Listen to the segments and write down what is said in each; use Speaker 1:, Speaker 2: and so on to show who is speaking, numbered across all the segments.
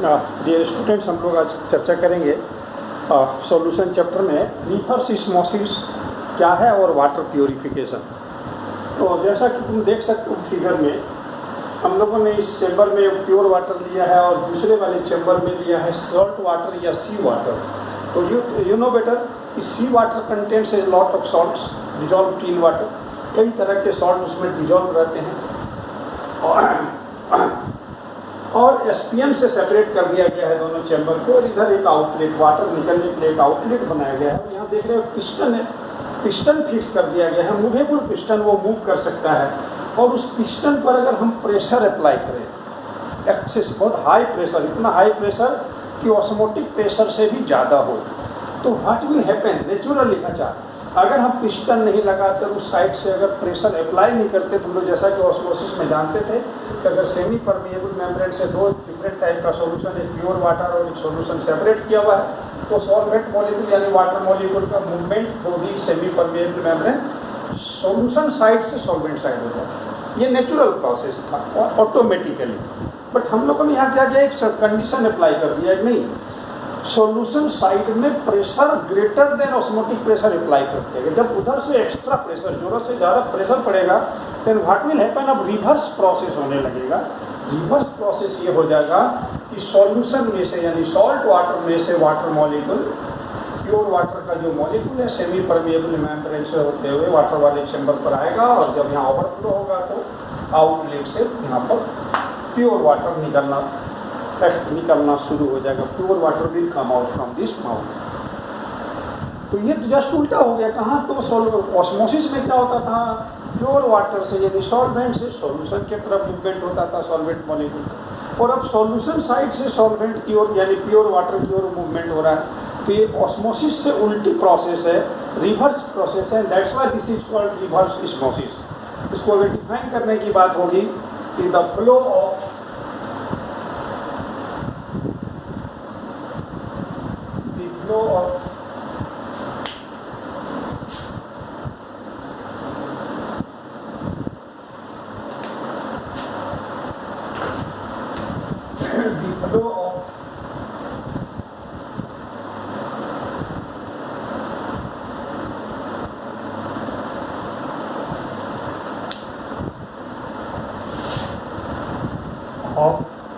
Speaker 1: Dear students, हम लोग आज चर्चा करेंगे सॉल्यूशन चैप्टर में रिवर्स ऑस्मोसिस क्या है और वाटर प्योरीफिकेशन। तो जैसा कि तुम देख सकते हो फिगर में, हम लोगों ने इस चैम्बर में प्योर वाटर लिया है और दूसरे वाले चैम्बर में लिया है सॉल्ट वाटर या सी वाटर। तो यू नो बेटर कि sea water contains a lot of salts dissolve in water. कई तरह के सॉल्ट उसमें डिजॉल्व रहते हैं और एसपीएम से सेपरेट कर दिया गया है दोनों चैम्बर को, और इधर एक आउटलेट, वाटर निकलने के लिए एक आउटलेट बनाया गया है। यहाँ देख रहे हो पिस्टन है, पिस्टन फिक्स कर दिया गया है, मूवेबल पिस्टन, वो मूव कर सकता है। और उस पिस्टन पर अगर हम प्रेशर अप्लाई करें, एक्सेस बहुत हाई प्रेशर, इतना हाई प्रेशर कि ऑस्मोटिक प्रेशर से भी ज़्यादा हो, तो व्हाट विल हैपन नेचुरली। अच्छा, अगर हम पिस्टन नहीं लगाते, उस साइड से अगर प्रेशर अप्लाई नहीं करते, तो हम लोग जैसा कि ऑस्मोसिस में जानते थे कि अगर सेमी परमिएबल मेम्ब्रेन से दो डिफरेंट टाइप का सॉल्यूशन, एक प्योर वाटर और एक सॉल्यूशन सेपरेट किया हुआ है, तो सॉल्वेंट मॉलिक्यूल यानी वाटर मॉलिक्यूल का movement through the semi permeable membrane solution side से सॉल्वेंट साइड हो जाता है। ये नेचुरल प्रोसेस था ऑटोमेटिकली। बट हम लोगों ने यहाँ क्या किया, एक कंडीशन अप्लाई कर दिया, नहीं, सॉल्यूशन साइड में pressure greater than osmotic pressure apply करते हैं। जब उधर से एक्स्ट्रा प्रेशर, जरूरत से ज़्यादा प्रेशर पड़ेगा, देन व्हाट विल हैपन, अब रिवर्स प्रोसेस होने लगेगा। रिवर्स प्रोसेस ये हो जाएगा कि सॉल्यूशन में से यानी सॉल्ट वाटर में से वाटर मॉलिक्यूल, प्योर वाटर का जो मॉलिक्यूल है सेमी परमिएबल मेम्ब्रेन से होते हुए वाटर वाले चैम्बर पर आएगा, और जब यहाँ ओवरफ्लो होगा तो आउटलेट से यहाँ पर प्योर वाटर निकलना शुरू हो जाएगा। Pure water will come out from this mouth. तो ये तो जस्ट उल्टा हो गया। कहाँ तो ऑस्मोसिस में क्या होता था, प्योर वाटर से यानी सॉल्वेंट से सॉल्यूशन की तरफ मूवमेंट होता था सॉल्वेंट मॉलिक्यूल, और अब सॉल्यूशन साइड से सॉल्वेंट की ओर यानी प्योर वाटर की ओर मूवमेंट हो रहा है। तो ये ऑस्मोसिस से उल्टी प्रोसेस है, रिवर्स प्रोसेस है। That's why this is called reverse osmosis. इसको अगर डिफाइन करने की बात होगी कि the flow of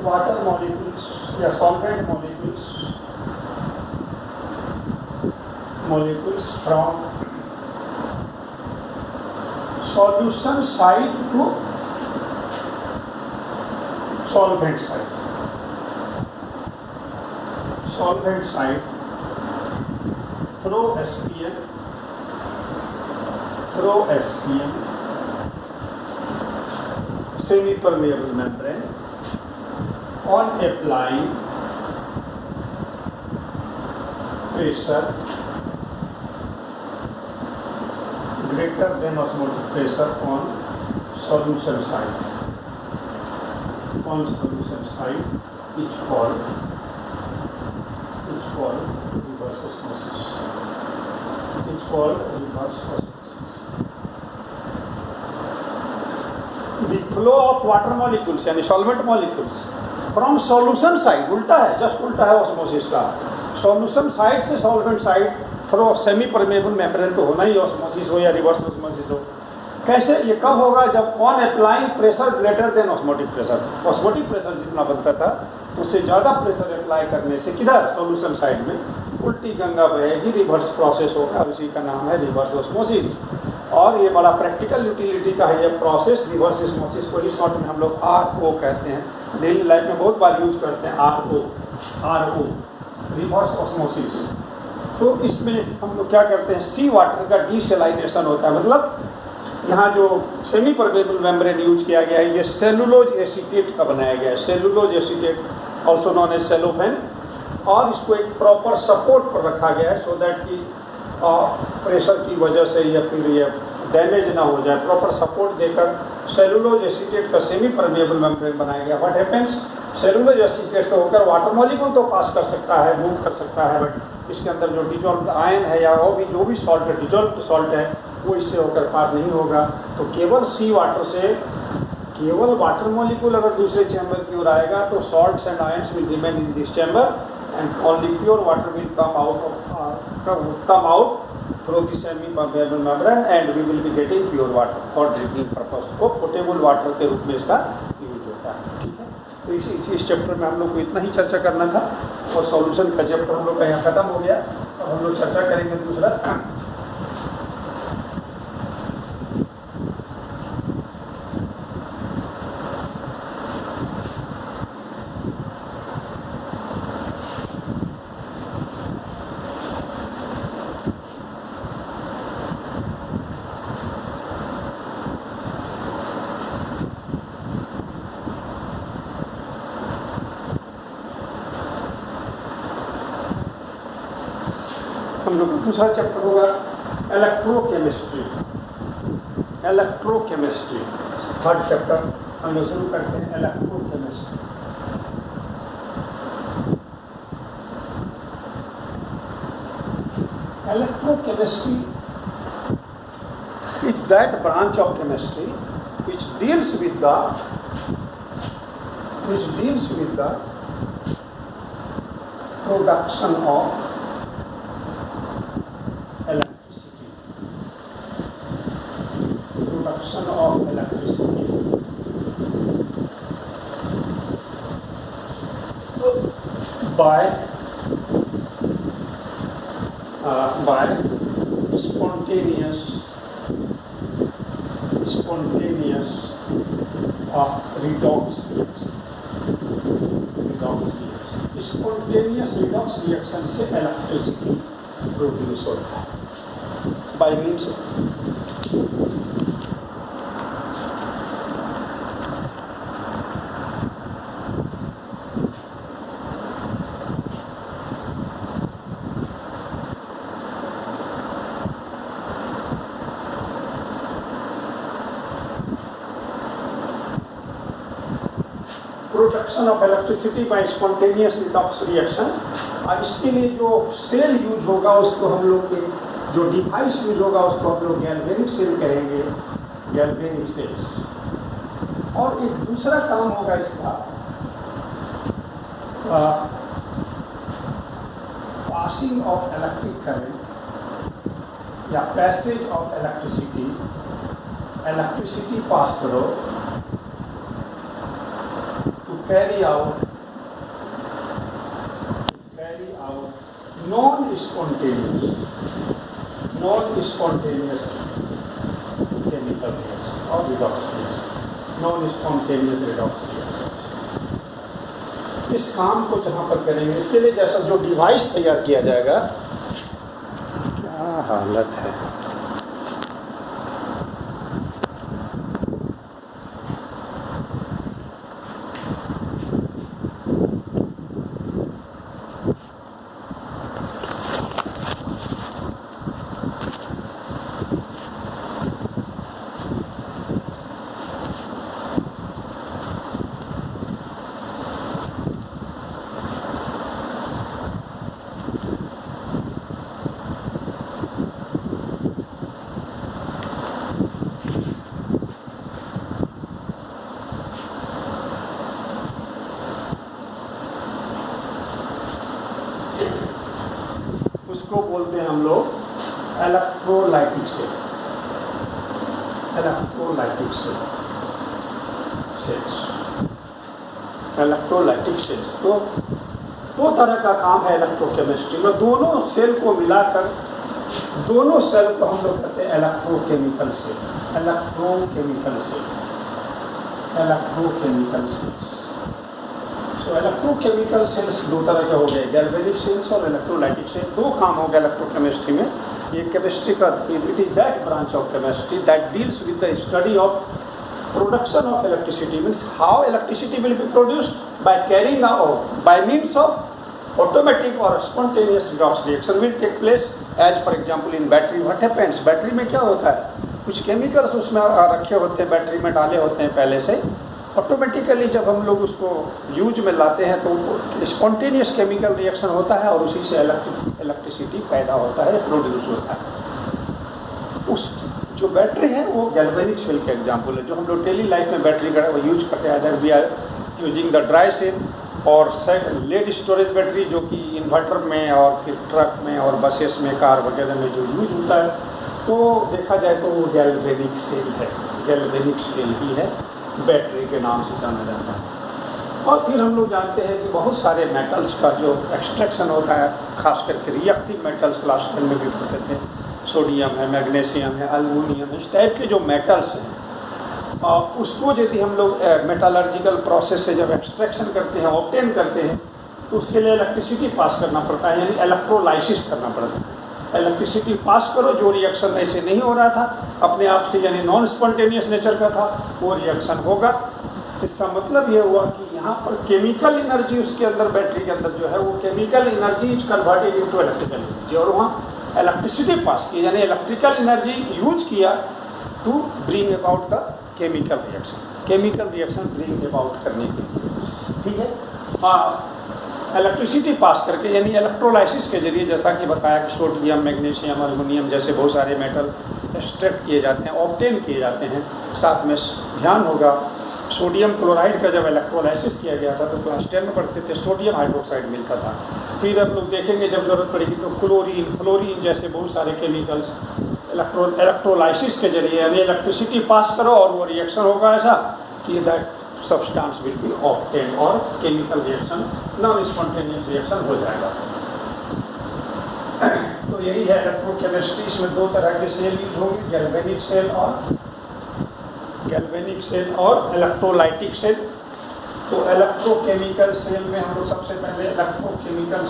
Speaker 1: water molecules या solvent molecules from solution side to solvent side through SPM semi permeable membrane on applying pressure greater than osmotic pressure on solution side. On solution side, it's called reverse osmosis. It's called reverse osmosis. The flow of water molecules यानी solvent molecules from solution side, उल्टा है, just उल्टा है osmosis का। Solution side से solvent side through semi permeable membrane तो होना ही osmosis हो या रिवर्स ऑस्मोसिस हो। कैसे, ये कब होगा, जब on applying pressure greater than osmotic pressure. Osmotic pressure जितना बनता था उससे ज़्यादा प्रेशर अप्लाई करने से किधर, सॉल्यूशन साइड में उल्टी गंगा बहेगी, रिवर्स प्रोसेस होगा, उसी का नाम है रिवर्स ऑस्मोसिस। और ये बड़ा प्रैक्टिकल यूटिलिटी का है ये प्रोसेस, रिवर्स ऑस्मोसिस को ही शॉर्ट में हम लोग RO कहते हैं। डेली लाइफ में बहुत बार यूज करते हैं RO, रिवर्स ऑस्मोसिस। तो इसमें हम लोग क्या करते हैं, सी वाटर का डीसेलाइनेशन होता है। मतलब यहाँ जो सेमी परमेबल मेम्ब्रेन यूज किया गया है, ये सेलुलोज एसीटेट का बनाया गया है, cellulose acetate also known as cellophane, और इसको एक प्रॉपर सपोर्ट पर रखा गया है सो दैट कि प्रेशर की वजह से या फिर ये डैमेज ना हो जाए। प्रॉपर सपोर्ट देकर सेलुलोज एसीटेट का सेमी परमेबल मेम्ब्रेन बनाया गया। व्हाट हैपेंस, सेलुलोज एसीटेट से होकर वाटर मॉलिक्यूल तो पास कर सकता है, मूव कर सकता है, बट इसके अंदर जो डिजॉल्व आयन है या वो भी जो भी सॉल्ट है, डिजॉल्व सॉल्ट है, वो इससे होकर पार नहीं होगा। तो केवल सी वाटर से केवल वाटर मॉलिक्यूल अगर दूसरे चैम्बर की ओर आएगा तो salts and ions will remain in this chamber and only pure water will come out through this semi permeable membrane and we will be getting pure water for drinking purpose. को potable water के रूप में इसका use होता है। ठीक है, तो इस चैप्टर में हम लोग को इतना ही चर्चा करना था और सॉल्यूशन का चैप्टर हम लोग का यहाँ खत्म हो गया। अब हम लोग चर्चा करेंगे दूसरा। हम लोग दूसरा चैप्टर होगा इलेक्ट्रोकेमिस्ट्री। इलेक्ट्रोकेमिस्ट्री थर्ड चैप्टर हम लोग शुरू करते हैं। Electrochemistry electrochemistry it's that branch of chemistry which deals with the production of by spontaneous redox reaction से इलेक्ट्रिसिटी प्रोड्यूस होता है bye means production of electricity bye spontaneous redox reaction. और इसके लिए जो सेल यूज होगा उसको हम लोग के जो डिवाइस यूज होगा उसको हम लोग गैल्वेनिक सेल कहेंगे, गैल्वेनिक सेल्स। और एक दूसरा काम होगा इसका पासिंग ऑफ इलेक्ट्रिक करंट या passage of electricity, electricity pass करो carry out non-spontaneous chemical reaction or redox reaction, non-spontaneous redox reaction। इस काम को जहाँ पर करेंगे इसके लिए जैसा जो डिवाइस तैयार किया जाएगा, क्या हालत है। उसको बोलते हैं हम लोग electrolytic cell, electrolytic cells, electrolytic cells. तो दो तरह का काम है इलेक्ट्रोकेमिस्ट्री में। दोनों सेल को मिलाकर दोनों सेल को हम लोग कहते हैं electrochemical cell, electrochemical cell, electrochemical cells. तो इलेक्ट्रोकेमिकल सेल्स दो तरह के हो गए, गैल्वेनिक सेल्स और इलेक्ट्रोलाइटिक सेल्स। दो काम हो गए इलेक्ट्रोकेमिस्ट्री में। ये केमिस्ट्री का it is that branch of chemistry that deals with the study of production of electricity, means how electricity will be produced by carrying out by means of automatic और spontaneous redox reaction will take place. As for example in battery what happens, battery में क्या होता है, कुछ chemicals उसमें रखे होते हैं, बैटरी में डाले होते हैं पहले से। ऑटोमेटिकली जब हम लोग उसको यूज में लाते हैं तो स्पॉन्टेनियस केमिकल रिएक्शन होता है और उसी से इलेक्ट्रिसिटी पैदा होता है, प्रोड्यूस होता है। जो बैटरी है वो गैल्वेनिक सेल का एग्जाम्पल है, जो हम लोग डेली लाइफ में बैटरी का यूज करते हैं। Other we are using the dry cell और लेड स्टोरेज बैटरी, जो कि इन्वर्टर में और फिर ट्रक में और बसेस में, कार वगैरह में जो यूज होता है, तो देखा जाए तो वो गैल्वेनिक सेल है, गैल्वेनिक सेल ही है, बैटरी के नाम से जाना जाता है। और फिर हम लोग जानते हैं कि बहुत सारे मेटल्स का जो एक्सट्रैक्शन होता है, खास करके रिएक्टिव मेटल्स क्लास 10 में भी पढ़ते थे, सोडियम है, मैग्नीशियम है, एल्युमिनियम है, इस टाइप के जो मेटल्स हैं, उसको यदि हम लोग मेटालर्जिकल प्रोसेस से जब एक्सट्रैक्शन करते हैं, ऑब्टेन करते हैं, तो उसके लिए इलेक्ट्रिसिटी पास करना पड़ता है, यानी इलेक्ट्रोलाइसिस करना पड़ता है। इलेक्ट्रिसिटी पास करो, जो रिएक्शन ऐसे नहीं हो रहा था अपने आप से, यानी नॉन स्पॉन्टेनियस नेचर का था, वो रिएक्शन होगा। इसका मतलब ये हुआ कि यहाँ पर केमिकल एनर्जी उसके अंदर, बैटरी के अंदर जो है वो chemical energy is converted into electrical energy, और वहाँ इलेक्ट्रिसिटी पास की, यानी इलेक्ट्रिकल एनर्जी यूज किया to bring about the chemical reaction bring about करने के लिए, ठीक है। इलेक्ट्रिसिटी पास करके, यानी इलेक्ट्रोलाइसिस के जरिए, जैसा कि बताया कि सोडियम, मैग्नीशियम, एल्युमिनियम जैसे बहुत सारे मेटल एक्सट्रैक्ट किए जाते हैं, ऑब्टेन किए जाते हैं। साथ में ध्यान होगा, सोडियम क्लोराइड का जब इलेक्ट्रोलाइसिस किया गया था तो क्लास 10 में पढ़ते थे, सोडियम हाइड्रोक्साइड मिलता था। फिर हम लोग देखेंगे जब जरूरत पड़ेगी तो फ्लोरीन जैसे बहुत सारे केमिकल्स इलेक्ट्रोलाइसिस के जरिए, यानी इलेक्ट्रिसिटी पास करो और वो रिएक्शन होगा ऐसा कि that substance will be obtain, और chemical reaction, non spontaneous reaction हो जाएगा। तो यही है इलेक्ट्रोकेमिस्ट्री। इसमें दो तरह के सेल यूज होंगे, गैल्वेनिक सेल और इलेक्ट्रोलाइटिक सेल। तो इलेक्ट्रोकेमिकल सेल में हम लोग सबसे पहले इलेक्ट्रोकेमिकल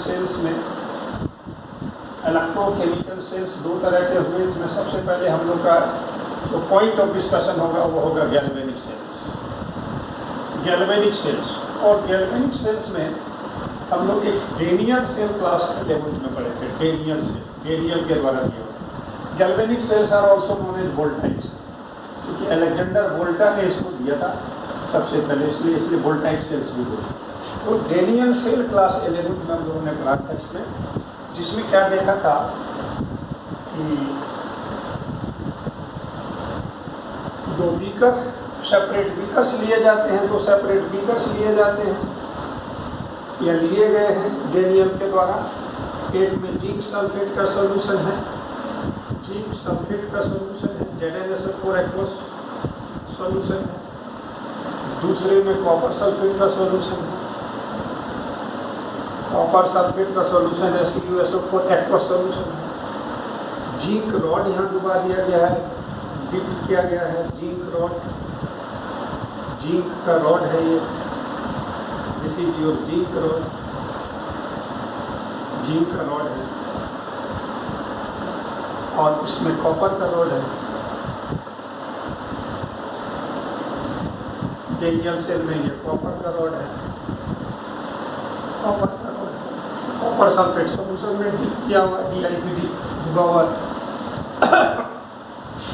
Speaker 1: सेल्स दो तरह के हुए। इसमें सबसे पहले हम लोग का जो पॉइंट ऑफ डिस्कशन होगा वो होगा गैल्वेनिक सेल्स। और गैल्वेनिक सेल्स में हम लोग एक डेनियल सेल क्लास 11 में पढ़े थे, डेनियल के द्वारा दिया। Galvanic cells are also known as voltaic, क्योंकि अलेक्जेंडर वोल्टा ने इसको दिया था सबसे पहले, इसलिए वोल्टाइक सेल्स भी बोलते। तो डेनियल सेल क्लास 11 में हम लोगों ने पढ़ा था इसमें, जिसमें क्या देखा था कि दो बीकर, सेपरेट बीकर्स लिए जाते हैं, दो सेपरेट बीकर्स लिए जाते हैं या लिए गए हैं डेनियल के द्वारा। एक में जिंक सल्फेट का सॉल्यूशन है, ZnSO4 एक्वस सॉल्यूशन है। दूसरे में कॉपर सल्फेट का सॉल्यूशन है, कॉपर सल्फेट का सॉल्यूशन है, CuSO4 एक्वस सॉल्यूशन है। जिंक रॉड यहाँ डुबा दिया गया है, डिप किया गया है, जिंक का रॉड है ये, दिस इज योर जिंक का रॉड है, और इसमें कॉपर का रॉड है। डेनियल सेल में ये कॉपर का रॉड है, कॉपर सल्फेट सॉल्यूशन में डिप किया हुआ, DIPD डुबा हुआ।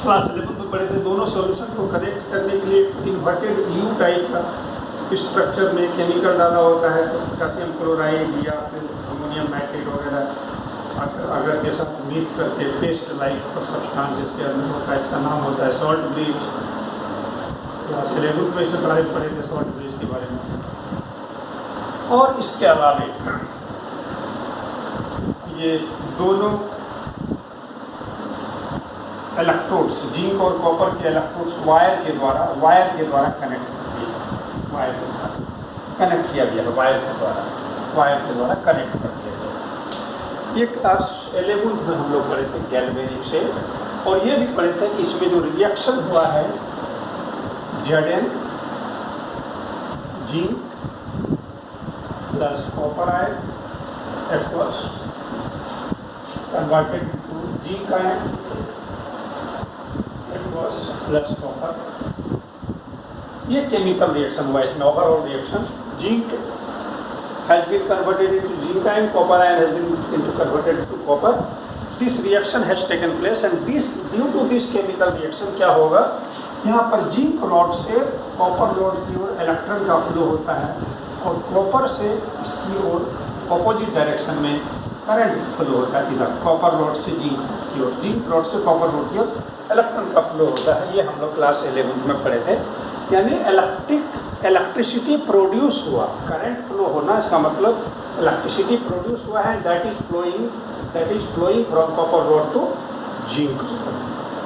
Speaker 1: क्लास 11 में पढ़े थे। दोनों सॉल्यूशन को कनेक्ट करने के लिए इन्वर्टेड यू टाइप का स्ट्रक्चर में केमिकल डाला होता है, तो पोटेशियम क्लोराइड या फिर अमोनियम नाइट्रेट वगैरह अगर के साथ मिक्स करके पेस्ट लाइक सब्सटेंस इसके अंदर होता है, इसका नाम होता है सॉल्ट ब्लीच। क्लास 11 में इसे पढ़े थे सॉल्ट ब्लीच के बारे में। और इसके अलावा ये दोनों इलेक्ट्रोड्स, जिंक और कॉपर के इलेक्ट्रोड्स वायर के द्वारा कनेक्ट किया गया है, वायर के द्वारा कनेक्ट कर दिया गया। ये क्लास 11 में हम लोग पढ़े थे गैल्वेनिक सेल, और ये भी पढ़े थे कि इसमें जो रिएक्शन हुआ है Zn zinc plus copper ion aqueous converted to zinc ion plus copper, ये केमिकल रिएक्शन हुआ। इसमें overall reaction zinc has been converted into zinc ion, copper ion has been converted into copper. This reaction has taken place, and due to this chemical reaction क्या होगा, यहाँ पर zinc rod से copper rod की ओर electron का flow होता है, और कॉपर से इसकी ओर ऑपोजिट डायरेक्शन में करंट फ्लो होता है। इधर कॉपर रॉड से जिंक की ओर, जिंक रॉड से कॉपर रॉड की ओर इलेक्ट्रॉन का फ्लो होता है, ये हम लोग क्लास 11th में पढ़े थे। यानी इलेक्ट्रिसिटी प्रोड्यूस हुआ, करंट फ्लो होना, इसका मतलब इलेक्ट्रिसिटी प्रोड्यूस हुआ है, that is flowing from copper rod to zinc.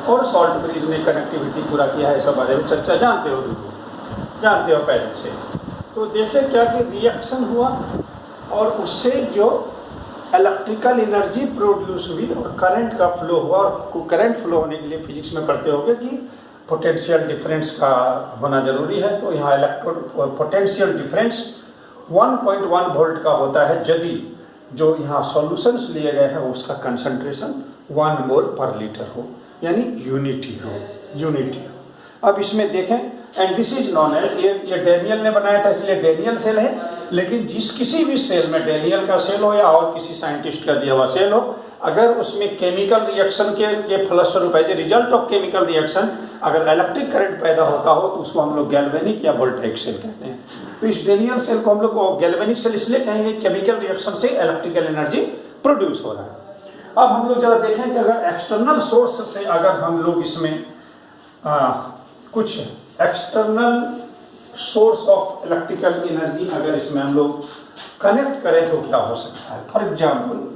Speaker 1: और सॉल्ट ब्रिज ने कनेक्टिविटी पूरा किया है, सब बारे में चर्चा जानते हो पहले से। तो देखे क्या कि रिएक्शन हुआ और उससे जो इलेक्ट्रिकल एनर्जी प्रोड्यूस हुई और करंट का फ्लो हुआ। और करंट फ्लो होने के लिए फिजिक्स में पढ़ते होंगे कि पोटेंशियल डिफरेंस का होना जरूरी है। तो यहाँ इलेक्ट्रॉन पोटेंशियल डिफरेंस 1.1 वोल्ट का होता है यदि जो यहाँ सॉल्यूशंस लिए गए हैं उसका कंसंट्रेशन 1 मोल पर लीटर हो, यानी यूनिटी। अब इसमें देखें, and this is known as, ये डैनियल ने बनाया था इसलिए डैनियल सेल है। लेकिन किसी भी सेल में, डैनियल का सेल हो या और किसी साइंटिस्ट का दिया हुआ सेल हो, अगर उसमें केमिकल रिएक्शन के फलस्वरूप as a result of chemical reaction अगर इलेक्ट्रिक करंट पैदा होता हो तो उसको हम लोग गैल्वेनिक या वोल्टेइक सेल कहते हैं। तो इस डैनियल सेल को हम लोग गैल्वेनिक सेल इसलिए कहेंगे, केमिकल रिएक्शन से इलेक्ट्रिकल एनर्जी प्रोड्यूस हो रहा है। अब हम लोग जरा देखें कि अगर एक्सटर्नल सोर्स से अगर हम लोग इसमें कुछ external source of electrical energy अगर इसमें हम लोग कनेक्ट करें तो क्या हो सकता है। For example,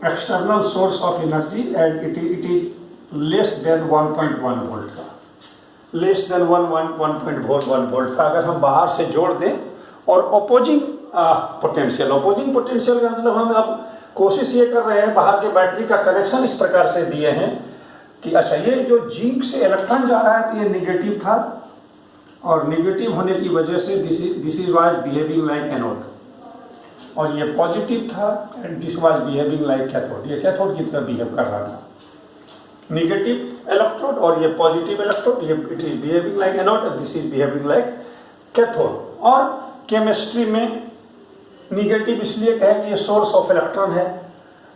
Speaker 1: external source of energy and it is less than 1.1 volt का, लेस देन 1.1 वोल्ट का अगर हम बाहर से जोड़ दें और अपोजिंग पोटेंशियल का मतलब हम अब कोशिश ये कर रहे हैं, बाहर के बैटरी का कनेक्शन इस प्रकार से दिए हैं कि अच्छा ये जो जिंक से इलेक्ट्रॉन जा रहा है तो ये निगेटिव था और निगेटिव होने की वजह से this is was behaving like anode, और ये पॉजिटिव था and this was behaving like cathode, ये कैथोड की तरह बिहेव कर रहा था। निगेटिव इलेक्ट्रोड और ये पॉजिटिव इलेक्ट्रोड, ये it is behaving like anode and this is behaving like cathode. और केमिस्ट्री में निगेटिव इसलिए कहें कि ये सोर्स ऑफ इलेक्ट्रॉन है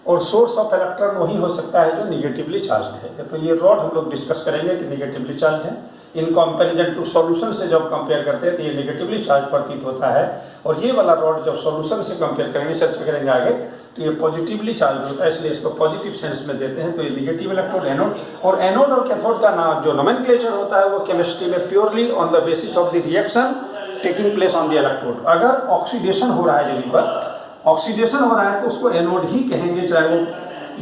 Speaker 1: और सोर्स ऑफ इलेक्ट्रॉन वही हो सकता है जो निगेटिवली चार्ज है। तो ये रॉड हम लोग डिस्कस करेंगे कि निगेटिवली चार्ज है। इन कंपैरिजन टू सॉल्यूशन से जब कंपेयर करते हैं तो ये निगेटिवली चार्ज प्रतीत होता है, और ये वाला रॉड जब सॉल्यूशन से कंपेयर करेंगे, चर्चा करेंगे आगे, तो ये पॉजिटिवली चार्ज होता है, इसलिए इसको पॉजिटिव सेंस में देते हैं। तो ये निगेटिव इलेक्ट्रोड एनोड, और एनोड और कैथोड का नाम जो नोमेनक्लेचर होता है वो केमिस्ट्री में purely on the basis of the reaction taking place on the electrode. अगर ऑक्सीडेशन हो रहा है, जमीन पर ऑक्सीडेशन हो रहा है तो उसको एनोड ही कहेंगे, चाहे वो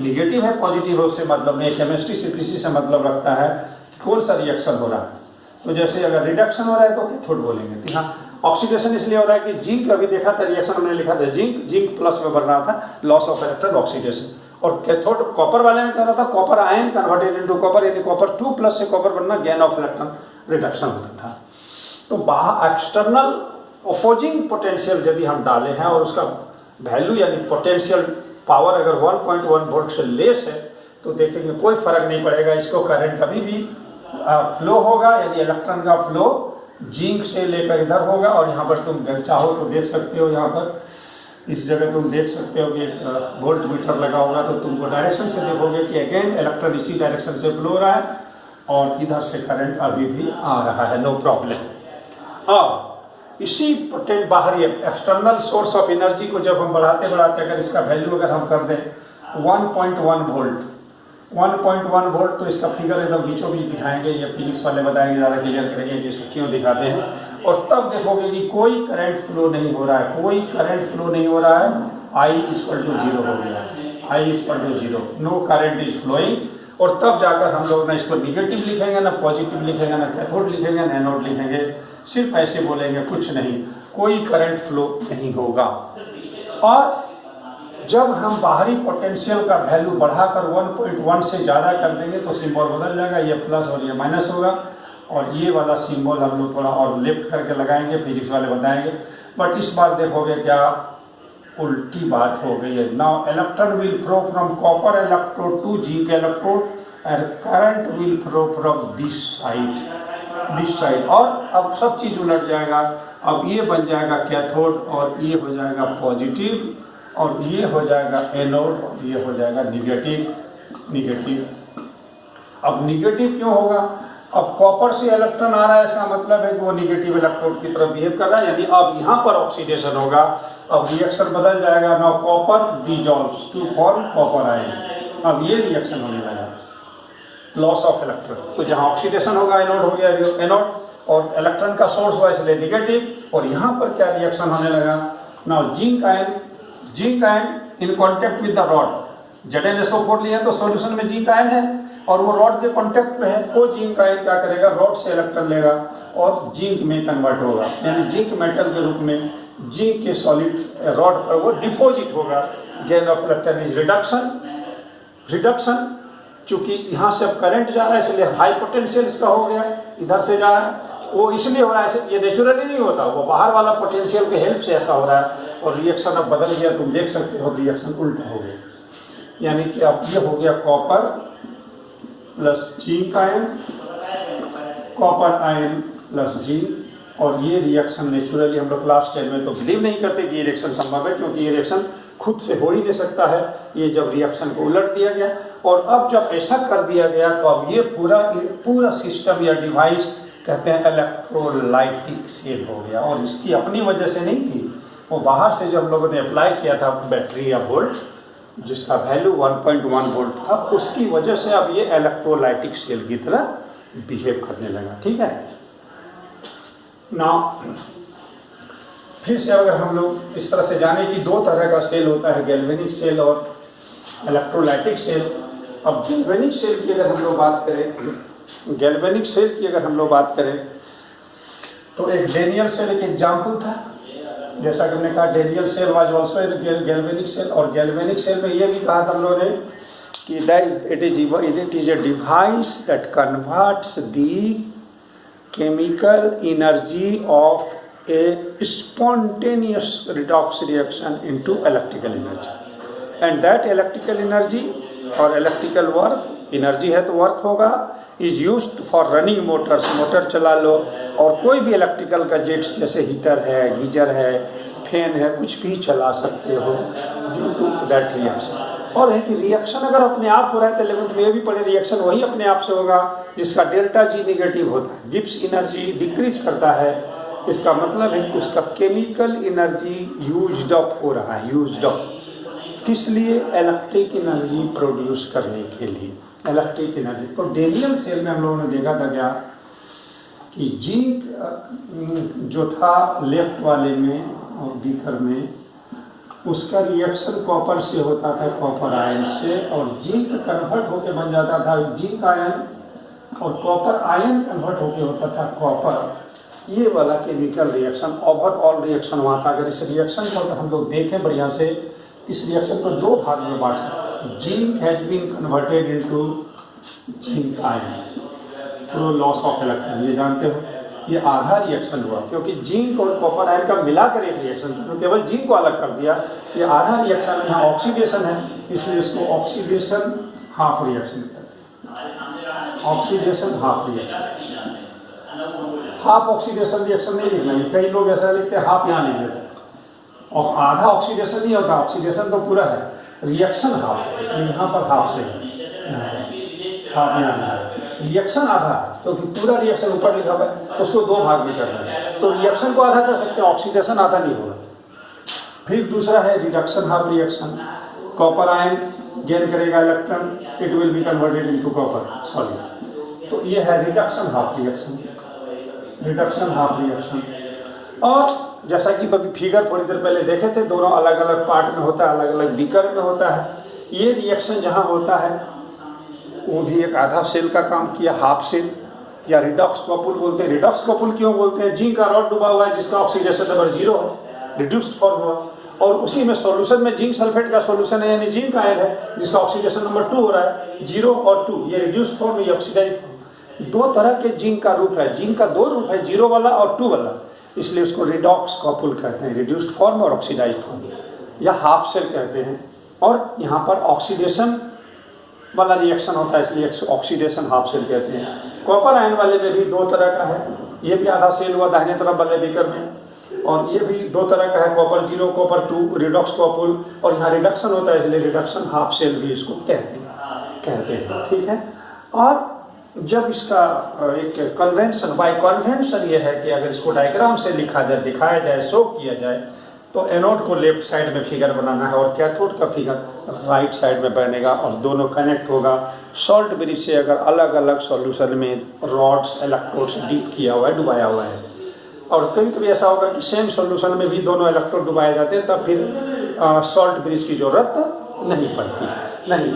Speaker 1: निगेटिव है पॉजिटिव है उससे मतलब नहीं। केमिस्ट्री से किसी से मतलब रखता है कौन सा रिएक्शन हो रहा है। तो जैसे अगर रिडक्शन हो रहा है तो कैथोड बोलेंगे। तो यहाँ ऑक्सीडेशन इसलिए हो रहा है कि जिंक, अभी देखा था रिएक्शन हमने लिखा था जिंक प्लस में बढ़ रहा था, लॉस ऑफ इलेक्ट्रॉन ऑक्सीडेशन। और कैथोड कॉपर वाले में क्या होता था, copper ion converted into copper, यानी कॉपर 2 प्लस से कॉपर बनना, गेन ऑफ इलेक्ट्रॉन रिडक्शन होता था। तो बाहर एक्सटर्नल अपोजिंग पोटेंशियल यदि हम डाले हैं और उसका वैल्यू यानी पोटेंशियल पावर अगर 1.1 वोल्ट से लेस है तो देखेंगे कोई फर्क नहीं पड़ेगा, इसको करंट कभी भी फ्लो होगा, यानी इलेक्ट्रॉन का फ्लो जिंक से लेकर इधर होगा। और यहाँ पर तुम चाहो तो देख सकते हो, यहाँ पर इस जगह तुम देख सकते हो कि वोल्ट मीटर लगा होगा, तो तुमको डायरेक्शन से देखोगे कि अगेन इलेक्ट्रॉन इसी डायरेक्शन से फ्लो हो रहा है और इधर से करंट अभी भी आ रहा है, नो प्रॉब्लम। और इसी पोटेंट बाहरी एक्सटर्नल सोर्स ऑफ एनर्जी को जब हम बढ़ाते बढ़ाते अगर इसका वैल्यू अगर हम कर दें 1.1 वोल्ट, तो इसका फिगर एकदम बीचों बीच दिखाएंगे, ये फिजिक्स वाले बताएंगे, ज़्यादा क्लियर करेंगे कि इसको क्यों दिखाते हैं। और तब देखोगे कि कोई करंट फ्लो नहीं हो रहा है, कोई करंट फ्लो नहीं हो रहा है, I = 0 हो गया, I = 0, no current is flowing. और तब जाकर हम लोग ना इसको निगेटिव लिखेंगे, ना पॉजिटिव लिखेंगे, ना कैथोड लिखेंगे, ना एनोड लिखेंगे, सिर्फ ऐसे बोलेंगे, कुछ नहीं, कोई करंट फ्लो नहीं होगा। और जब हम बाहरी पोटेंशियल का वैल्यू बढ़ाकर 1.1 से ज़्यादा कर देंगे तो सिंबल बदल जाएगा, ये प्लस और ये माइनस होगा, और ये वाला सिंबल हम लोग थोड़ा और लेफ्ट करके लगाएंगे, फिजिक्स वाले बताएंगे। बट इस बार देखोगे क्या उल्टी बात हो गई है। Now electron will flow from copper electrode to zinc electrode and current will flow from this side. और अब सब चीज़ उलट जाएगा, अब ये बन जाएगा कैथोड और ये हो जाएगा पॉजिटिव और ये हो जाएगा एनोड और ये हो जाएगा निगेटिव। अब निगेटिव क्यों होगा? अब कॉपर से इलेक्ट्रॉन आ रहा है, इसका मतलब है कि वो निगेटिव इलेक्ट्रोड की तरफ बिहेव कर रहा है, यानी अब यहाँ पर ऑक्सीडेशन होगा। अब रिएक्शन बदल जाएगा, now copper dissolves to form copper ion. अब ये रिएक्शन होने लगा, लॉस ऑफ इलेक्ट्रॉन। तो जहाँ ऑक्सीडेशन होगा एनोड हो गया एनोड, और इलेक्ट्रॉन का सोर्स हुआ इसलिए निगेटिव। और यहाँ पर क्या रिएक्शन होने लगा? Now zinc ion in contact with the rod, ZnSO4 लिए तो सॉल्यूशन में जिंक आयन है और वो रॉड के कांटेक्ट में है। वो जिंक आयन क्या करेगा? रॉड से इलेक्ट्रॉन लेगा और जिंक में कन्वर्ट होगा, यानी जिंक मेटल के रूप में जिंक के सॉलिड रॉड पर वो डिपॉजिट होगा। Gain of electron is reduction. चूंकि यहाँ से अब करंट जा रहा है इसलिए हाई पोटेंशियल इसका हो गया, इधर से जा रहा है, वो इसलिए हो रहा है, ये नेचुरली नहीं होता, वो बाहर वाला पोटेंशियल के हेल्प से ऐसा हो रहा है। और रिएक्शन अब बदल गया, तुम देख सकते हो रिएक्शन उल्टा हो गया, यानी कि अब ये हो गया copper plus zinc ion, copper ion plus zinc. और ये रिएक्शन नेचुरली हम लोग क्लास 10 में तो बिलीव नहीं करते कि ये रिएक्शन संभव है, क्योंकि ये रिएक्शन खुद से हो ही नहीं सकता है। ये जब रिएक्शन को उलट दिया गया और अब जब ऐसा कर दिया गया तो अब ये पूरा सिस्टम या डिवाइस कहते हैं इलेक्ट्रोलाइटिक सेल हो गया। और इसकी अपनी वजह से नहीं थी, वो बाहर से जो हम लोगों ने अप्लाई किया था बैटरी या वोल्ट, जिसका वैल्यू 1.1 वोल्ट था, उसकी वजह से अब ये इलेक्ट्रोलाइटिक सेल की तरह बिहेव करने लगा। ठीक है ना। फिर से अगर हम लोग इस तरह से जाने कि दो तरह का सेल होता है, गैल्वेनिक सेल और इलेक्ट्रोलाइटिक सेल। अब गैल्वेनिक सेल की अगर हम लोग बात करें, तो एक डेनियल सेल एक एग्जाम्पल था। जैसा कि हमने कहा Daniel cell was also galvanic cell, और गैल्वेनिक सेल में ये भी कहा था हम लोगों ने कि it is a device that converts the chemical energy of a spontaneous redox reaction into electrical energy, and that electrical energy और electrical work, energy है तो work होगा, is used for running motors, motor चला लो, और कोई भी electrical gadgets जैसे heater है, गीजर है, फैन है, कुछ भी चला सकते हो ड्यू टू दैट रिएक्शन। और है कि रिएक्शन अगर अपने आप हो रहा है तो 11th में भी पढ़े, रिएक्शन वही अपने आप से होगा जिसका डेल्टा जी नेगेटिव होता है, गिब्स एनर्जी डिक्रीज करता है। इसका मतलब है कि उसका केमिकल एनर्जी यूज्ड अप हो रहा है, यूज्ड अप किस लिए? इलेक्ट्रिक एनर्जी प्रोड्यूस करने के लिए, इलेक्ट्रिक एनर्जी। तो डेनियल सेल में हम लोगों ने देखा था क्या कि जिंक जो था लेफ्ट वाले में और बीकर में, उसका रिएक्शन कॉपर से होता था, कॉपर आयन से, और जिंक कन्वर्ट होकर बन जाता था जिंक आयन, और कॉपर आयन कन्वर्ट होकर होता था कॉपर। ये वाला केमिकल रिएक्शन, ओवरऑल रिएक्शन हुआ था। अगर इस रिएक्शन को हम लोग देखें बढ़िया से, इस रिएक्शन को दो भाग में बांट सकते हैं। Zinc has been converted into zinc ion through loss of electron, ये जानते हो, ये आधा रिएक्शन हुआ, क्योंकि जिंक और कॉपर आयन का मिलाकर एक रिएक्शन, तो केवल जिंक को अलग कर दिया। ये आधा रिएक्शन, यहाँ ऑक्सीडेशन है, इसलिए इसको ऑक्सीडेशन हाफ रिएक्शन कहते हैं। Oxidation half reaction, half oxidation reaction नहीं लिखना है, कई लोग ऐसा लिखते हैं हाफ यहाँ लिख देते हैं, और आधा ऑक्सीडेशन नहीं होता, ऑक्सीडेशन तो पूरा है, रिएक्शन हाफ है, इसलिए यहाँ पर हाफ से हाफ यहाँ रिएक्शन आधा है, तो पूरा रिएक्शन ऊपर लिखा हुआ है, उसको दो भाग में करना है, तो रिएक्शन को आधा कर सकते हैं, ऑक्सीडेशन आधा नहीं होगा। फिर दूसरा है reduction half reaction, copper ion gain करेगा electron, it will be converted into copper solid, तो ये है reduction half reaction, reduction half reaction. और जैसा कि अभी फिगर थोड़ी देर पहले देखे थे, दोनों अलग अलग पार्ट में होता है, अलग अलग बीकर में होता है। ये रिएक्शन जहाँ होता है वो भी एक आधा सेल का काम किया, हाफ सेल या रिडॉक्स कॉपुल बोलते हैं। रिडॉक्स कॉपुल क्यों बोलते हैं? जिंक का रॉड डूबा हुआ है जिसका ऑक्सीडेशन नंबर 0 है, रिड्यूस्ड फॉर्म हुआ, और उसी में सॉल्यूशन में जिंक सल्फेट का सॉल्यूशन है, यानी जिंक आयन है जिसका ऑक्सीडेशन नंबर 2 हो रहा है, 0 और 2, ये रिड्यूस्ड फॉर्म, ये ऑक्सीडाइज्ड फॉर्म। दो तरह के जिंक का रूप है, जिंक का दो रूप है, 0 वाला और 2 वाला, इसलिए उसको रिडॉक्स कॉपुल कहते हैं, रिड्यूस्ड फॉर्म और ऑक्सीडाइज्ड फॉर्म, या हाफ सेल कहते हैं। और यहाँ पर ऑक्सीडेशन वाला रिएक्शन होता है, इसलिए ऑक्सीडेशन हाफ सेल कहते हैं। कॉपर आयन वाले में भी दो तरह का है, ये भी आधा सेल हुआ दाहिने तरफ वाले बीकर में, और ये भी दो तरह का है, कॉपर 0, कॉपर 2, रिडॉक्स कॉपर, और यहाँ रिडक्शन होता है इसलिए रिडक्शन हाफ सेल भी इसको कहते हैं। ठीक है। और जब इसका एक कन्वेंशन, बाय कन्वेंशन ये है कि अगर इसको डायग्राम से लिखा जाए, दिखाया जाए, शो किया जाए, तो एनोड को लेफ्ट साइड में फिगर बनाना है और कैथोड का फिगर राइट साइड में बनेगा और दोनों कनेक्ट होगा। सॉल्ट ब्रिज से अगर अलग अलग सॉल्यूशन में रॉड्स, इलेक्ट्रोड्स डीप किया हुआ है, डुबाया हुआ है, और कभी कभी ऐसा होगा कि सेम सॉल्यूशन में भी दोनों इलेक्ट्रोड डुबाए जाते हैं, तब फिर सॉल्ट ब्रिज की जरूरत नहीं पड़ती, नहीं।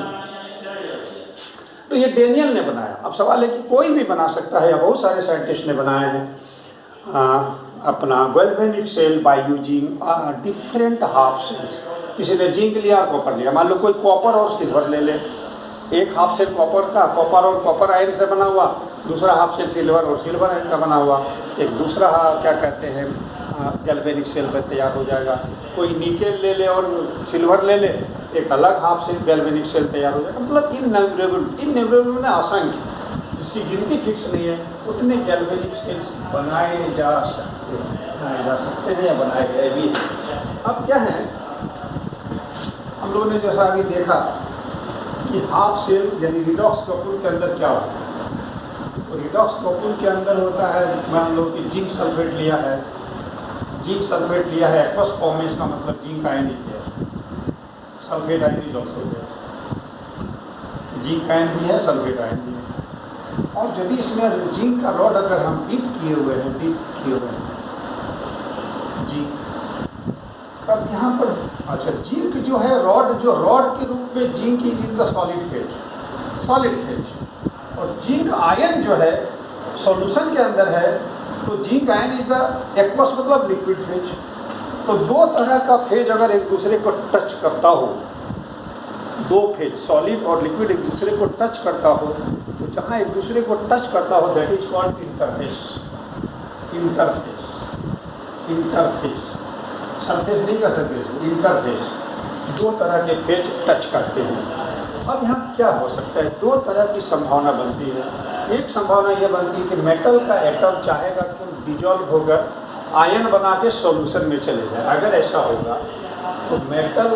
Speaker 1: तो ये डेनियल ने बनाया। अब सवाल है कि कोई भी बना सकता है या बहुत सारे साइंटिस्ट ने बनाए हैं अपना galvanic cell by using different half cells. किसी ने जिंक लिया और कॉपर लिया, मान लो कोई कॉपर और सिल्वर ले ले, एक हाफ सेल कॉपर का, कॉपर और कॉपर आयन से बना हुआ, दूसरा हाफ सेल सिल्वर और सिल्वर आयन का बना हुआ, एक दूसरा क्या कहते हैं गैल्वेनिक सेल पर तैयार हो जाएगा। कोई निकेल ले ले और सिल्वर ले ले, एक अलग हाफ सेल गैल्वेनिक सेल तैयार हो जाएगा। मतलब इनन्यूमरेबल में असंख्य, जिसकी गिनती फिक्स नहीं है, उतने गैल्वेनिक सेल्स बनाए जा सकते हैं या बनाए गए भी। अब क्या है, हम लोगों ने जैसा अभी देखा कि हाफ सेल यानी रिडॉक्स कपूल के अंदर क्या होता है, तो रिडॉक्स कपूल के अंदर होता है, मान लो कि जिंक सल्फेट लिया है, जिंक सल्फेट लिया है एक्वस फॉर्म में, इसका मतलब जिंक आयन ही है, sulphate ion is also there, zinc ion भी है, सल्फेट आयन भी है। और यदि इसमें जिंक का रॉड अगर हम डीप किए हुए हैं जिंक, तब यहाँ पर अच्छा जिंक जो है रॉड के रूप में zinc is in the solid phase, और जिंक आयन जो है सॉल्यूशन के अंदर है, तो zinc ion is the aqueous मतलब लिक्विड फेज। तो दो तरह का फेज अगर एक दूसरे को टच करता हो, दो फेज सॉलिड और लिक्विड एक दूसरे को टच करता हो, तो जहाँ एक दूसरे को टच करता हो that is called interface. Surface नहीं कर सकते इसको, इंटरफेस। दो तरह के फेज टच करते हैं। अब यहाँ क्या हो सकता है, दो तरह की संभावना बनती है। एक संभावना यह बनती है कि मेटल का एटम चाहेगा कि डिजॉल्व होकर आयन बना के सॉल्यूशन में चले जाए। अगर ऐसा होगा तो मेटल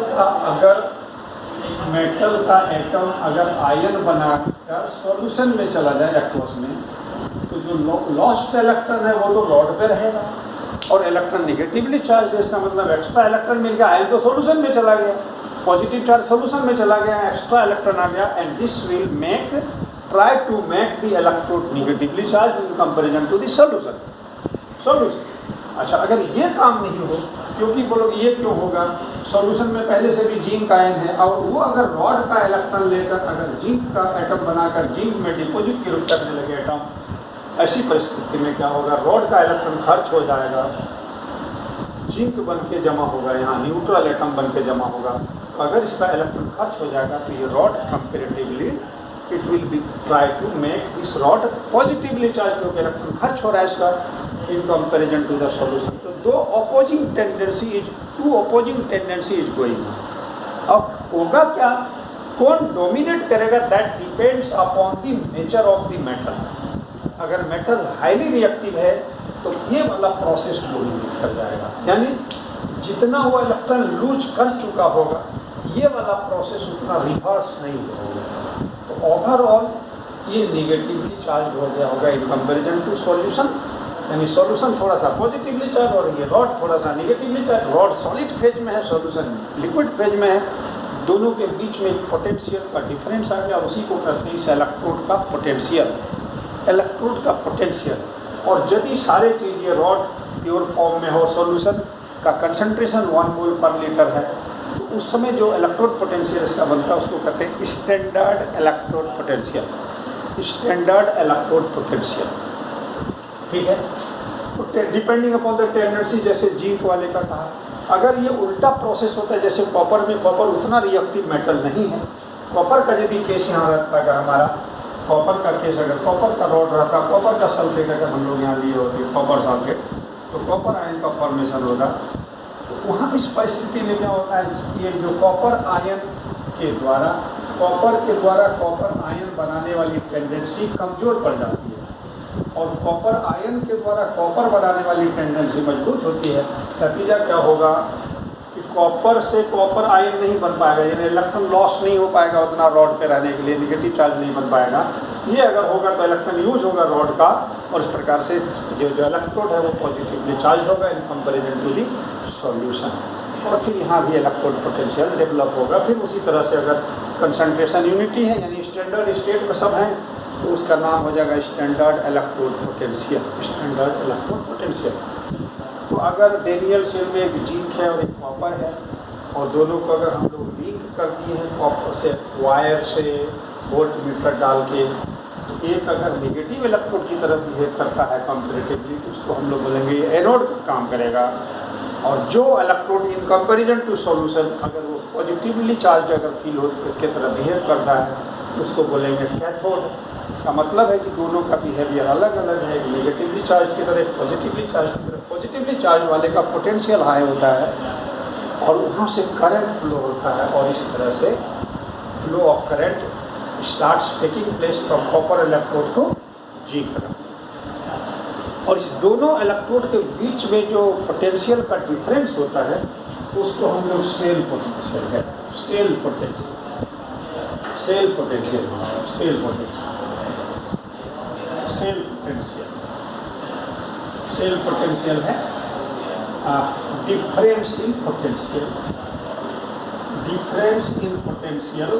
Speaker 1: का एटम अगर आयन बनाकर सॉल्यूशन में चला जाए एक्वस में, तो जो लॉस्ट इलेक्ट्रॉन है वो तो रॉड पे रहेगा, और इलेक्ट्रॉन निगेटिवली चार्ज है, इसका मतलब एक्स्ट्रा इलेक्ट्रॉन मिल गया, आयन तो सॉल्यूशन में चला गया, पॉजिटिव चार्ज सॉल्यूशन में चला गया, एक्स्ट्रा इलेक्ट्रॉन आ गया, and this will try to make the electrode negatively charge in comparison to the solution. अच्छा, अगर ये काम नहीं हो, क्योंकि बोलोगे ये क्यों होगा, सॉल्यूशन में पहले से भी जिंक आयन है, और वो अगर रॉड का इलेक्ट्रॉन लेकर अगर जिंक का एटम बनाकर जिंक में डिपोजिट की रूप करने लगे एटम, ऐसी परिस्थिति में क्या होगा, रॉड का इलेक्ट्रॉन खर्च हो जाएगा, जिंक बन के जमा होगा, यहाँ न्यूट्रल एटम बन के जमा होगा। तो अगर इसका इलेक्ट्रॉन खर्च हो जाएगा तो ये rod comparatively it will be try to make this rod positively charge, क्योंकि इलेक्ट्रॉन खर्च हो रहा है इसका in comparison to the solution. तो two opposing tendency is going. अब होगा क्या, कौन डोमिनेट करेगा, that depends upon the nature of the metal. अगर मेटल हाईली रिएक्टिव है तो ये वाला प्रोसेस डोमिनेट कर जाएगा, यानी जितना वो इलेक्ट्रॉन लूज कर चुका होगा ये वाला प्रोसेस उतना रिवर्स नहीं होगा। तो ओवरऑल ये निगेटिवली चार्ज हो गया होगा इन कंपेरिजन टू सॉल्यूशन, यानी सॉल्यूशन थोड़ा सा पॉजिटिवली चार्ज और ये रॉड थोड़ा सा negatively charge. Rod solid phase में है, सॉल्यूशन लिक्विड फेज में है, दोनों के बीच में पोटेंशियल का डिफरेंस आ गया, उसी को कहते हैं इस इलेक्ट्रोड का पोटेंशियल। और यदि सारे चीज़ ये रॉड प्योर फॉर्म में हो, सॉल्यूशन का कंसंट्रेशन 1 मोल पर लीटर है, तो उस समय जो इलेक्ट्रोड पोटेंशियल इसका बनता है उसको कहते हैं स्टैंडर्ड इलेक्ट्रोड पोटेंशियल। ठीक है, तो डिपेंडिंग अपॉन द टेंडेंसी, जैसे जिंक वाले का कहा, अगर ये उल्टा प्रोसेस होता है जैसे कॉपर में, कॉपर उतना रिएक्टिव मेटल नहीं है, कॉपर का यदि केस यहाँ रहता है, हमारा कॉपर का केस, अगर कॉपर का रॉड रहता, कॉपर का सल्फेट अगर हम लोग यहाँ लिए होते कॉपर सल्फेट, तो कॉपर आयन का फॉर्मेशन होगा। तो वहाँ इस परिस्थिति में क्या होता है, ये जो कॉपर आयन के द्वारा कॉपर आयन बनाने वाली टेंडेंसी कमज़ोर पड़ जाती है। और कॉपर आयन के द्वारा कॉपर बनाने वाली टेंडेंसी मजबूत होती है। नतीजा क्या होगा कि कॉपर से कॉपर आयन नहीं बन पाएगा, यानी इलेक्ट्रॉन लॉस नहीं हो पाएगा उतना रॉड पे रहने के लिए, निगेटिव चार्ज नहीं बन पाएगा। ये अगर होगा तो इलेक्ट्रॉन यूज होगा रॉड का, और इस प्रकार से जो इलेक्ट्रोड है वो पॉजिटिवली चार्ज होगा in comparison to the solution, और फिर यहाँ भी इलेक्ट्रोड पोटेंशियल डेवलप होगा। फिर उसी तरह से अगर कंसंट्रेशन यूनिटी है यानी स्टैंडर्ड स्टेट में सब हैं, तो उसका नाम हो जाएगा standard electrode potential, standard electrode potential. तो अगर डेनियल सेल में एक जिंक है और एक कॉपर है, और दोनों को अगर हम लोग लिंक कर दिए हैं कॉपर से वायर से वोल्ट मीटर डाल के, तो एक अगर नेगेटिव इलेक्ट्रोड की तरफ बिहेव करता है कंपैरेटिवली, तो उसको हम लोग बोलेंगे ये एनोड का काम करेगा। और जो electrode in comparison to solution अगर वो पॉजिटिवली चार्ज अगर फील हो की तरह बिहेव करता है, तो उसको बोलेंगे कैथोड। इसका मतलब है कि दोनों का बिहेवियर अलग अलग है, एक नेगेटिवली चार्ज की तरह, एक पॉजिटिवली चार्ज की तरह। पॉजिटिवली चार्ज वाले का पोटेंशियल हाई होता है और वहाँ से करंट फ्लो होता है, और इस तरह से flow of current starts taking place from copper electrode to zinc. और इस दोनों इलेक्ट्रोड के बीच में जो पोटेंशियल का डिफरेंस होता है, उसको हम लोग सेल पोटेंशियल है, cell potential, cell potential, cell potential, cell potential, cell potential है difference in potential, difference in potential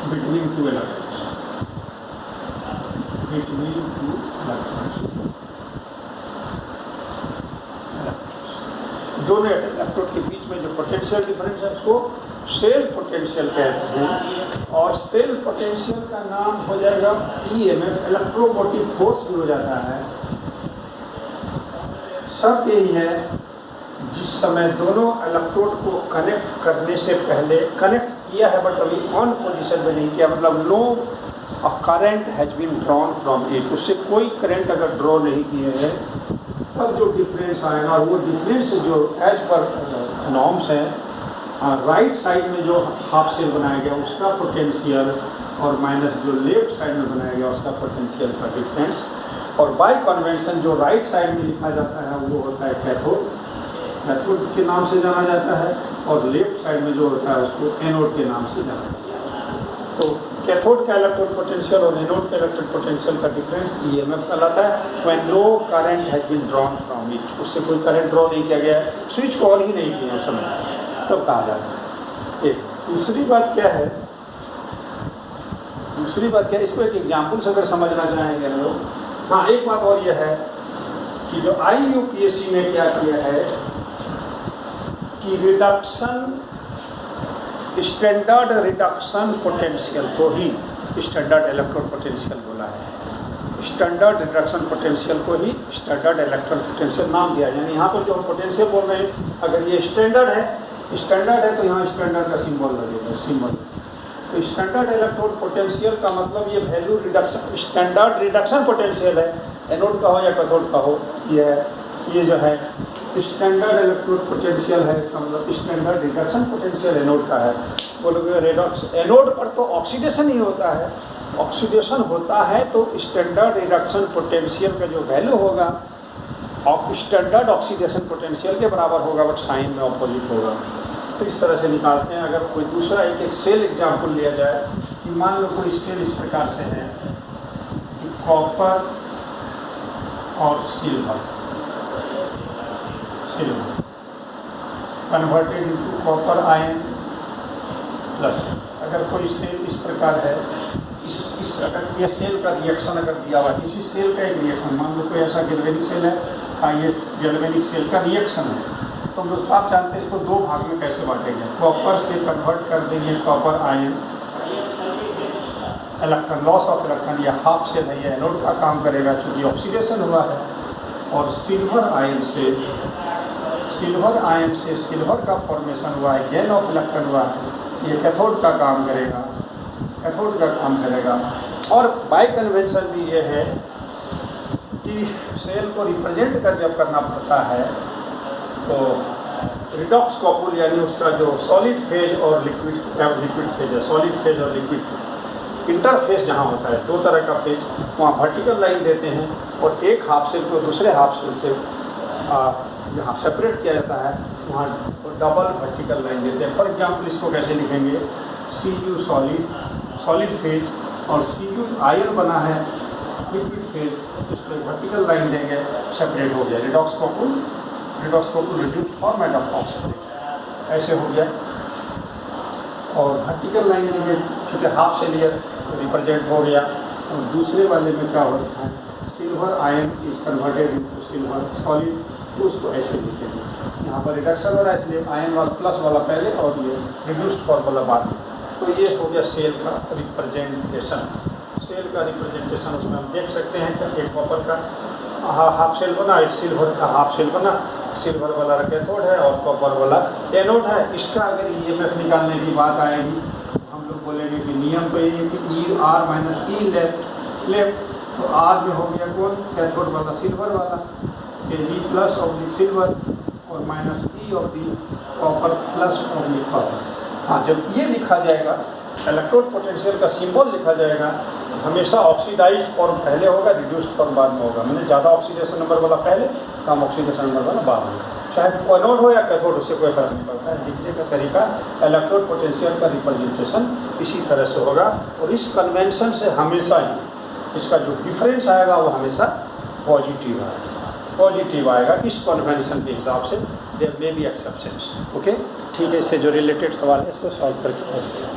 Speaker 1: between two electrons, between two electrons। दोनों इलेक्ट्रोड के बीच में जो पोटेंशियल डिफरेंस है उसको सेल पोटेंशियल कहते हैं, और सेल पोटेंशियल का नाम हो जाएगा ईएमएफ, इलेक्ट्रोमोटिव फोर्स भी हो जाता है। शर्त यही है जिस समय दोनों इलेक्ट्रोड को कनेक्ट करने से पहले, कनेक्ट किया है बट अभी ऑन पोजीशन में नहीं किया, मतलब no uh current has been drawn from it, उससे कोई करंट अगर ड्रॉ नहीं किए हैं, तब जो डिफरेंस आएगा वो डिफरेंस जो एज पर नॉर्म्स है, राइट साइड में जो हाफ सेल बनाया गया उसका पोटेंशियल, और माइनस जो लेफ्ट साइड में बनाया गया उसका पोटेंशियल का डिफरेंस। और बाय कन्वेंशन जो राइट साइड में लिखा जाता है वो होता है कैथोड, कैथोड के नाम से जाना जाता है, और लेफ्ट साइड में जो होता है उसको एनोड के नाम से जाना जाता है। तो कैथोड का इलेक्ट्रोड पोटेंशियल और एनोड का इलेक्ट्रोड पोटेंशियल का डिफरेंस ईएमएफ कहलाता है। When no current has been drawn from it, उससे कोई करंट ड्रॉ नहीं किया गया है, स्विच को ऑन ही नहीं किया उस समय, तब कहा जाता है। एक दूसरी बात क्या है, दूसरी बात क्या है, इसको एक एग्जाम्पल से अगर समझना चाहेंगे हम लोग। हाँ, एक बात और यह है कि जो IUPAC ने क्या किया है कि रिडक्शन, स्टैंडर्ड रिडक्शन पोटेंशियल को ही स्टैंडर्ड इलेक्ट्रोड पोटेंशियल बोला है। स्टैंडर्ड रिडक्शन पोटेंशियल को ही स्टैंडर्ड इलेक्ट्रॉन पोटेंशियल नाम दिया। यानी यहाँ पर जो हम पोटेंशियल बोल रहे हैं, अगर ये स्टैंडर्ड है तो यहाँ स्टैंडर्ड का सिंबल लगेगा, सिंबल। तो स्टैंडर्ड इलेक्ट्रोड पोटेंशियल का मतलब ये value reduction, standard reduction potential है, एनोड का हो या कैथोड का हो, ये जो है स्टैंडर्ड इलेक्ट्रोड पोटेंशियल है, इसका मतलब स्टैंडर्ड रिडक्शन पोटेंशियल एनोड का है। बोलोगे रेडॉक्स, एनोड पर तो ऑक्सीडेशन ही होता है, ऑक्सीडेशन होता है तो स्टैंडर्ड रिडक्शन पोटेंशियल का जो वैल्यू होगा स्टैंडर्ड ऑक्सीडेशन पोटेंशियल के बराबर होगा, बट साइन में ऑपोजिट होगा। तो इस तरह से निकालते हैं। अगर कोई दूसरा एक सेल एग्जाम्पल लिया जाए कि मान लो कोई सेल इस प्रकार से है कि कॉपर और silver converted into copper ion plus. अगर कोई सेल इस प्रकार है, इस अगर ये सेल का रिएक्शन अगर दिया हुआ, इसी सेल का एक रिएक्शन, मान लो कोई ऐसा गैल्वेनिक सेल है, ये गैल्वेनिक सेल का रिएक्शन है, तो हम लोग साफ जानते हैं इसको दो भाग में कैसे बांटेंगे। कॉपर से कन्वर्ट कर देंगे copper ion, electron loss of electron, या हाफ सेल है, ये एनोड का काम करेगा चूँकि ऑक्सीडेशन हुआ है। और सिल्वर आयन से सिल्वर का फॉर्मेशन हुआ है, गेन ऑफ इलेक्ट्रॉन हुआ है, ये कैथोड का काम करेगा, कैथोड का काम करेगा। और बाय कन्वेंशन भी ये है कि सेल को रिप्रेजेंट कर जब करना पड़ता है तो रिडॉक्स कॉपुल यानी उसका जो सॉलिड फेज और लिक्विड फेज है, सॉलिड फेज और लिक्विड फेज, इंटरफेस जहाँ होता है, दो तरह का फेज, वहाँ वर्टिकल लाइन देते हैं और एक हाफ सेल को दूसरे हाफ सेल से जहाँ सेपरेट किया जाता है वहाँ डबल वर्टिकल लाइन देते हैं। फॉर एग्जाम्पल इसको कैसे लिखेंगे, Cu सॉलिड फेज और Cu आयन बना है लिक्विड फेज, इसको वर्टिकल लाइन देंगे, सेपरेट हो गया, redox couple reduced format of oxidation, ऐसे हो गया। और वर्टिकल लाइन देंगे क्योंकि हाफ से लेयर रिप्रेजेंट हो गया। और दूसरे वाले में क्या होता है, silver ion is converted into silver solid, तो उसको ऐसे लिखेंगे। यहाँ पर रिडक्शन हो रहा है इसलिए आयन वाला प्लस वाला पहले और ये रिड्यूस्ड फॉर्म वाला बाद में। तो ये हो गया सेल का रिप्रेजेंटेशन। सेल का रिप्रेजेंटेशन उसमें हम देख सकते हैं कि एक कॉपर का हाफ सेल बना, एक सिल्वर का हाफ सेल बना, सिल्वर वाला कैथोड है और कॉपर वाला एनोड है। इसका अगर ईएमएफ निकालने की बात आएगी, हम लोग बोलेंगे कि नियम तो ये है कि ई आर माइनस ई लेफ्ट, तो आर में हो गया कौन, कैथोड वाला सिल्वर वाला, जी प्लस ऑफ दी सिल्वर और minus E of the copper plus of the copper. हाँ, जब ये लिखा जाएगा, इलेक्ट्रोड पोटेंशियल का सिंबल लिखा जाएगा, हमेशा ऑक्सीडाइज्ड फॉर्म पहले होगा, रिड्यूस्ड फॉर्म बाद में होगा। मैंने ज़्यादा ऑक्सीडेशन नंबर वाला पहले, कम ऑक्सीडेशन नंबर वाला बाद में। चाहे एनोड हो या कैथोड, उससे कोई फर्क नहीं पड़ता है। लिखने का तरीका इलेक्ट्रोड पोटेंशियल का रिप्रेजेंटेशन इसी तरह से होगा। और इस कन्वेंशन से हमेशा ही इसका जो डिफरेंस आएगा वो हमेशा पॉजिटिव आएगा इस कन्वेंशन के हिसाब से। There may be exceptions. Okay, ठीक है, इससे जो रिलेटेड सवाल है इसको सॉल्व करके